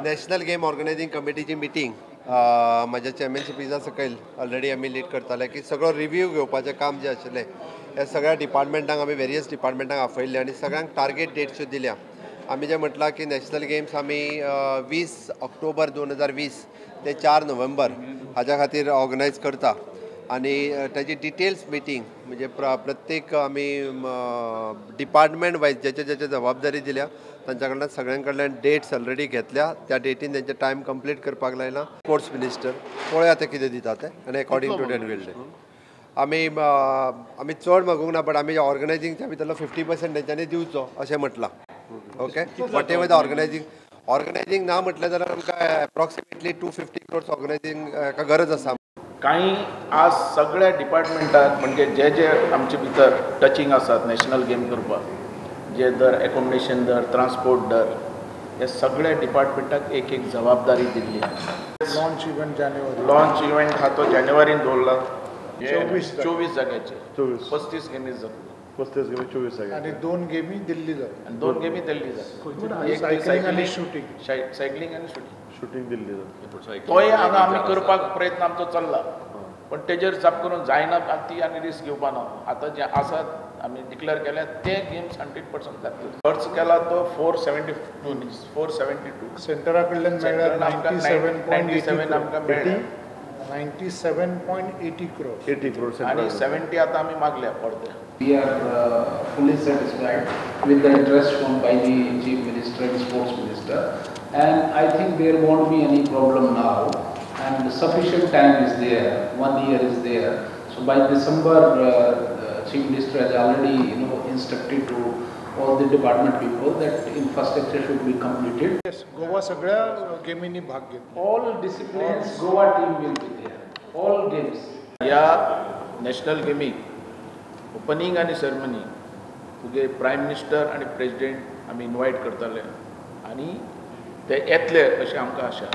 National game ऑर्गनायझींग कमिटीची meeting म्हज्या चॅम्पियनशिपीचा सकयल ऑलरेडी आमी लीड करताले की सगळो रिव्यू घेवपाचें काम जें आशिल्लें हे सगळ्या डिपार्टमेंटांक आमी वेरियस डिपार्टमेंटांक आपयल्ले आनी सगळ्यांक टार्गेट डेट्स दिल्या. आमी जें म्हटलां की नॅशनल गेम्स आमी 20 ऑक्टोबर 2020 ते 4 नोव्हेंबर हाज्या खातीर ऑर्गनायज करता आनी ताची डिटेल्स मिटींग म्हणजे प्रत्येक आमी डिपार्टमेंट वायज जेचे जबाबदारी दिल्या तांच्या कडल्यान सगळ्यां कडल्यान डेट्स ऑलरेडी घेतल्या. त्या डेटीन तेंचे टायम कंप्लीट करपाक लायला स्पोर्ट्स मिनिस्टर. पळोवया ते कितें दिता ते आनी अकॉर्डिंग टू डेट विल डे. आमी चड मागूंक ना बट आमी ऑर्गनायझींगच्या भितरलो 50% तेंच्यांनी दिवचो अशें म्हटलां. ओके वॉट एवर द ऑर्गनायझींग ना म्हटलें जाल्यार आमकां एप्रॉक्सिमेटली 250 crores ऑर्गनायझींग हाका गरज आसा. काही आज सगळ्या डिपार्टमेंटाक म्हणजे जे जे आमचे भितर टचिंग आसात नॅशनल गेम करपाक जे दर एकोमोडेशन दर ट्रान्सपोर्ट दर हे सगळ्या डिपार्टमेंटाक एक एक जबाबदारी दिल्ली. लॉन्च इव्हेंट हा तो जानेवारीन दवरला 24 जाग्याचे 35 गेमी जातले 35 गेमी 24 जाग्यार आणि 2 गेमी दिल्ली जातात आणि 2 गेमी दिल्ली जातात. सायकलिंग आणि शूटिंग दिल्ली जाता तोय हांगा आमी करपाक प्रयत्न आमचो चल्ला पण तेजेर जाप करून जायना ती आनी रिस्क घेवपा ना. आतां जे आसात आमी डिक्लेअर केल्या ते गेम्स 100% जातले. खर्च केला तो 472 सेंटरा कडल्यान मेळ्ळ्या 97 आमकां मेळ्ळ्या 97.80 crores आणि 70 आतां आमी मागल्या पडते. We are fully satisfied with the interest shown by the Chief Minister and Sports Minister, and I think there won't be any problem now. And sufficient time is there. 1 year is there. So by December, Chief Minister has already, instructed to all the department people that infrastructure should be completed. Yes, Goa सगळ्या गेमींनी भाग घेतला. All disciplines, Goa team will be there. All games. या national गेमीक opening आनी ceremony तुगे prime minister आनी president आमी invite करताले आनी ते येतले अशें आमकां आशा.